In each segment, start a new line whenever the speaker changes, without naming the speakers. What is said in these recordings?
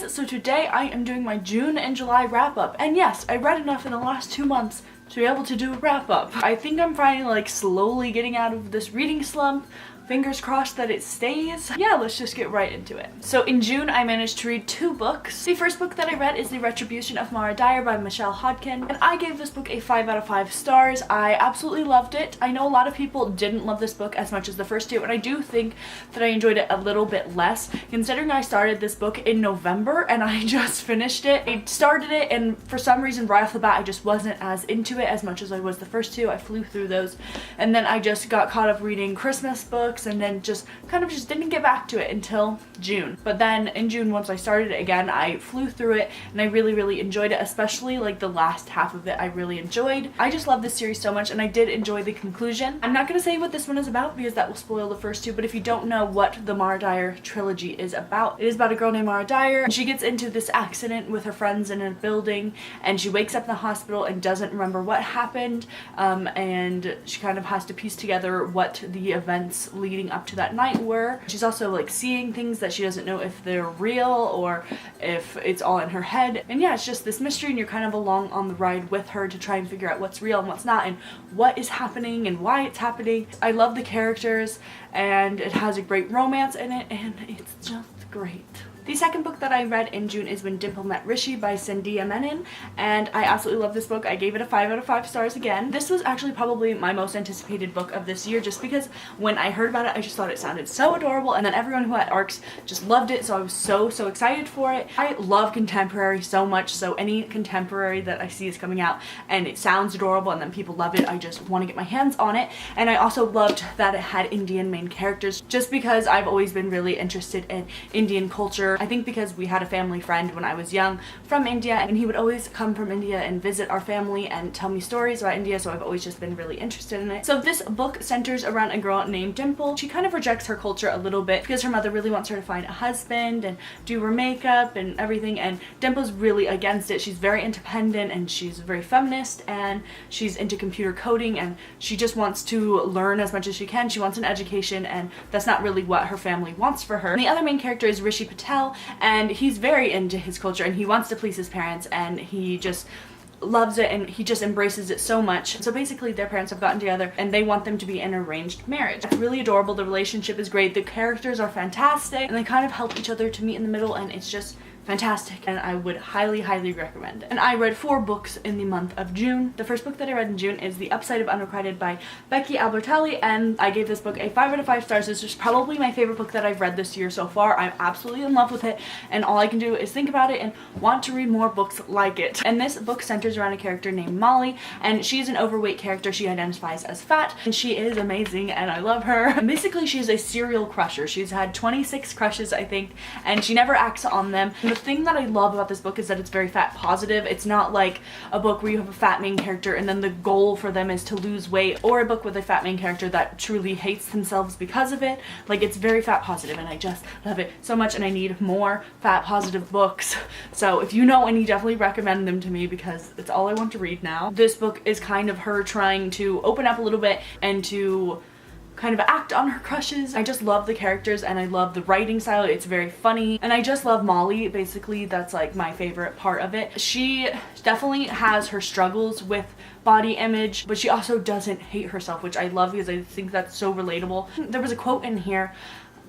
guys, so today I am doing my June and July wrap up, and yes, I read enough in the last 2 months to be able to do a wrap up. I think I'm finally like slowly getting out of this reading slump. Fingers crossed that it stays. Yeah, let's just get right into it. So in June, I managed to read 2 books. The first book that I read is The Retribution of Lara by Michelle Hodkin, and I gave this book a 5 out of 5 stars. I absolutely loved it. I know a lot of people didn't love this book as much as the first 2, and I do think that I enjoyed it a little bit less, considering I started this book in November and I just finished it. I started it, and for some reason right off the bat I just wasn't as into it as much as I was the first 2. I flew through those, and then I just got caught up reading Christmas books and then just didn't get back to it until June. But then in June, once I started it again, I flew through it and I really enjoyed it, especially like the last half of it I really enjoyed. I just love this series so much, and I did enjoy the conclusion. I'm not going to say what this one is about because that will spoil the first 2, but if you don't know what the Mara Dyer trilogy is about, it is about a girl named Mara Dyer, and she gets into this accident with her friends in a building, and she wakes up in the hospital and doesn't remember what happened, and she kind of has to piece together what the events leading up to that night were. She's also like seeing things that she doesn't know if they're real or if it's all in her head, and yeah, it's just this mystery, and you're kind of along on the ride with her to try and figure out what's real and what's not and what is happening and why it's happening. I love the characters, and it has a great romance in it, and it's just great. The second book that I read in June is Diplomat Richie by Sandia Menon, and I absolutely love this book. I gave it a 5 out of 5 stars again. This was actually probably my most anticipated book of this year, just because when I heard about it, I just thought it sounded so adorable, and then everyone who had ARCs just loved it, so I was so excited for it. I love contemporary so much, so any contemporary that I see is coming out and it sounds adorable and then people love it, I just want to get my hands on it. And I also loved that it had Indian main characters, just because I've always been really interested in Indian culture. I think because we had a family friend when I was young from India, and he would always come from India and visit our family and tell me stories about India, so I've always just been really interested in it. So this book centers around a girl named Dimple. She kind of rejects her culture a little bit because her mother really wants her to find a husband and do her makeup and everything, and Dimple's really against it. She's very independent and she's very feminist, and she's into computer coding, and she just wants to learn as much as she can. She wants an education, and that's not really what her family wants for her. And the other main character is Rishi Patel, and he's very into his culture and he wants to please his parents, and he just loves it and he just embraces it so much. So basically their parents have gotten together and they want them to be an arranged marriage. It's really adorable. The relationship is great. The characters are fantastic, and they kind of help each other to meet in the middle, and it's just fantastic, and I would highly recommend it. And I read 4 books in the month of June. The first book that I read in June is The Upside of Unrequited by Becky Albertalli, and I gave this book a 5 out of 5 stars. This is probably my favorite book that I've read this year so far. I'm absolutely in love with it, and all I can do is think about it and want to read more books like it. And this book centers around a character named Molly, and she's an overweight character. She identifies as fat, and she is amazing, and I love her. And basically she's a serial crusher. She's had 26 crushes, I think, and she never acts on them. And the thing that I love about this book is that it's very fat positive. It's not like a book where you have a fat main character and then the goal for them is to lose weight, or a book with a fat main character that truly hates themselves because of it. Like, it's very fat positive, and I just love it so much, and I need more fat positive books. So if you know any, definitely recommend them to me because it's all I want to read now. This book is kind of her trying to open up a little bit and to kind of act on her crushes. I just love the characters, and I love the writing style. It's very funny, and I just love Molly. Basically, that's like my favorite part of it. She definitely has her struggles with body image, but she also doesn't hate herself, which I love because I think that's so relatable. There was a quote in here,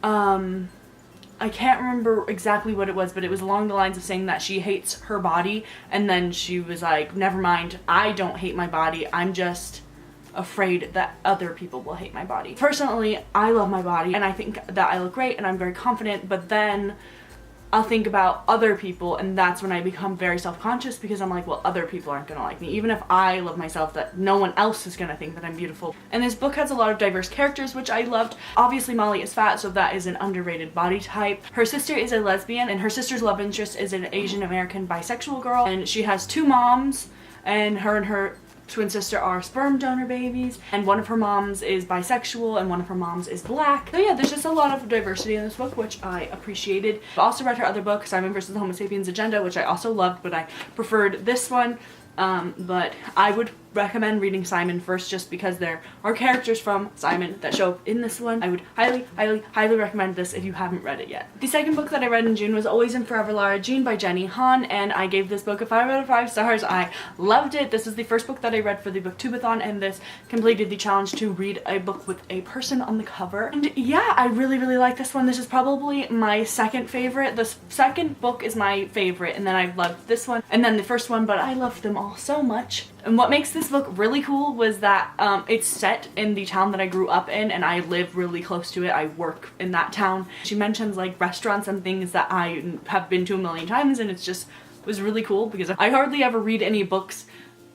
I can't remember exactly what it was, but it was along the lines of saying that she hates her body, and then she was like, never mind, I don't hate my body, I'm just afraid that other people will hate my body. Personally, I love my body, and I think that I look great and I'm very confident, but then I'll think about other people, and that's when I become very self-conscious because I'm like, well, other people aren't gonna like me. Even if I love myself, that no one else is gonna think that I'm beautiful. And this book has a lot of diverse characters, which I loved. Obviously Molly is fat, so that is an underrated body type. Her sister is a lesbian, and her sister's love interest is an Asian American bisexual girl, and she has 2 moms, and her twin sister are sperm donor babies, and one of her moms is bisexual and one of her moms is black. So yeah, there's just a lot of diversity in this book, which I appreciated. I also read her other book, Simon vs. the Homo Sapiens Agenda, which I also loved, but I preferred this one. But I would recommend reading Simon first just because there are characters from Simon that show up in this one. I would highly recommend this if you haven't read it yet. The second book that I read in June was Always and Forever Lara Jean by Jenny Han, and I gave this book a 5 out of 5 stars. I loved it. This is the first book that I read for the BooksTeaLozzi, and this completed the challenge to read a book with a person on the cover. And yeah, I really like this one. This is probably my second favorite. The second book is my favorite, and then I loved this one, and then the first one, but I loved them all so much. And what makes this book really cool was that it's set in the town that I grew up in, and I live really close to it. I work in that town. She mentions like restaurants and things that I have been to a million times, and it was really cool because I hardly ever read any books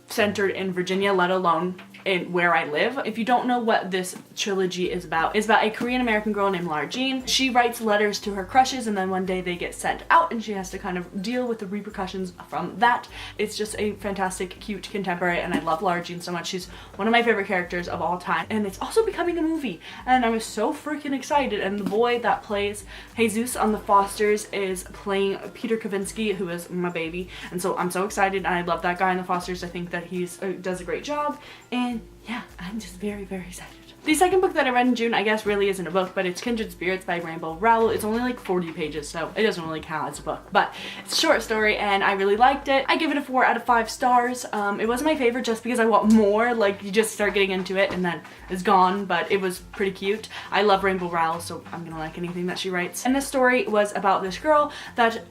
centered in Virginia, let alone in where I live. If you don't know what this trilogy is about, it's about a Korean American girl named Lara Jean. She writes letters to her crushes, and then one day they get sent out and she has to kind of deal with the repercussions from that. It's just a fantastic, cute contemporary, and I love Lara Jean so much. She's one of my favorite characters of all time, and it's also becoming a movie, and I was so freaking excited. And the boy that plays Jesus on The Fosters is playing Peter Kavinsky, who is my baby, and so I'm so excited, and I love that guy in The Fosters. I think that he does a great job, and yeah, I'm just very excited. The second book that I read in June, I guess really isn't a book, but it's Kindred Spirits by Rainbow Rowell. It's only like 40 pages, so it doesn't really count as a book, but it's a short story and I really liked it. I give it a 4 out of 5 stars. It wasn't my favorite just because I want more. Like, you just start getting into it and then it's gone, but it was pretty cute. I love Rainbow Rowell, so I'm gonna like anything that she writes. And this story was about this girl that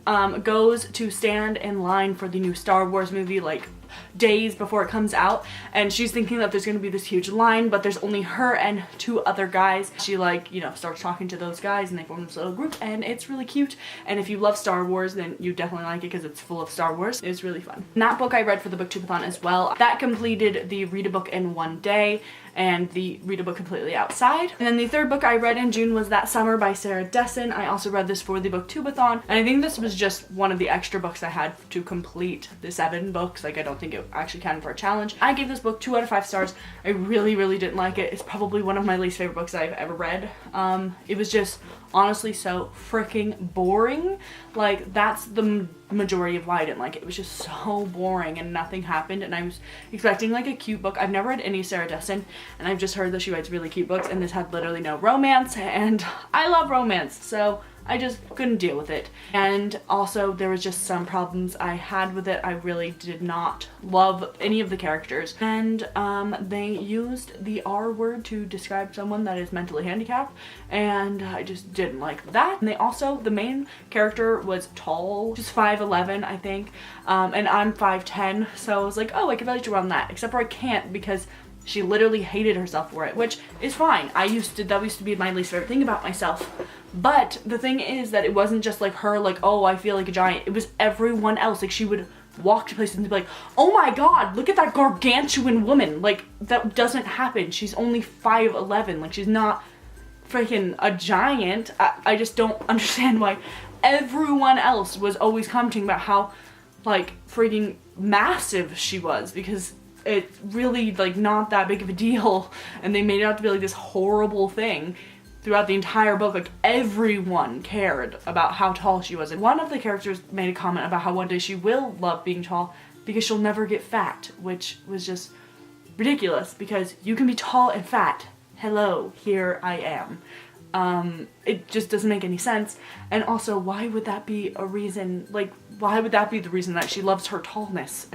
goes to stand in line for the new Star Wars movie, like days before it comes out, and she's thinking that there's gonna be this huge line, but there's only her and 2 other guys. She like, you know, starts talking to those guys and they form this little group, and it's really cute. And if you love Star Wars, then you definitely like it because it's full of Star Wars. It was really fun. And that book I read for the BooksTeaLozzi as well. That completed the read a book in one day and the read a book completely outside. And then the third book I read in June was That Summer by Sarah Dessen. I also read this for the BooksTeaLozzi, and I think this was just one of the extra books I had to complete the 7 books. Like, I don't think it actually counted for a challenge. I gave this book 2 out of 5 stars. I really didn't like it. It's probably one of my least favorite books I've ever read. It was just honestly so freaking boring. Like, that's the majority of why I didn't like it. It was just so boring and nothing happened, and I was expecting like a cute book. I've never read any Sarah Dessen, and I've just heard that she writes really cute books, and this had literally no romance, and I love romance, so I just couldn't deal with it. And also there was just some problems I had with it. I really did not love any of the characters, and they used the R word to describe someone that is mentally handicapped, and I just didn't like that. And they also, the main character was tall, just 5'11", I think, and I'm 5'10", so I was like, oh, I could relate to her on that, except for I can't because she literally hated herself for it, which is fine. That used to be my least favorite thing about myself. But the thing is that it wasn't just like her, like, oh, I feel like a giant. It was everyone else. Like, she would walk to places and be like, oh my god, look at that gargantuan woman. Like, that doesn't happen. She's only 5'11". Like, she's not freaking a giant. I just don't understand why everyone else was always commenting about how, like, freaking massive she was, because it's really, like, not that big of a deal, and they made it out to be like this horrible thing throughout the entire book. Like, everyone cared about how tall she was, and one of the characters made a comment about how one day she will love being tall because she'll never get fat, which was just ridiculous because you can be tall and fat. Hello, here I am. It just doesn't make any sense. And also, why would that be a reason? Like, why would that be the reason that she loves her tallness?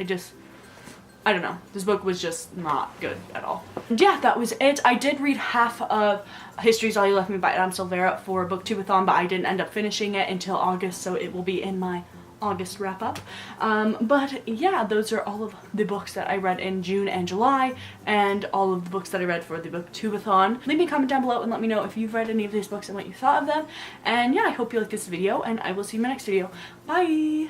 I don't know. This book was just not good at all. And yeah, that was it. I did read half of History's All You Left Me by Adam Silvera for BooksTeaLozzi, but I didn't end up finishing it until August, so it will be in my August wrap up. But yeah, those are all of the books that I read in June and July, and all of the books that I read for the BooksTeaLozzi. Leave me a comment down below and let me know if you've read any of these books and what you thought of them. And yeah, I hope you liked this video, and I will see you in my next video. Bye!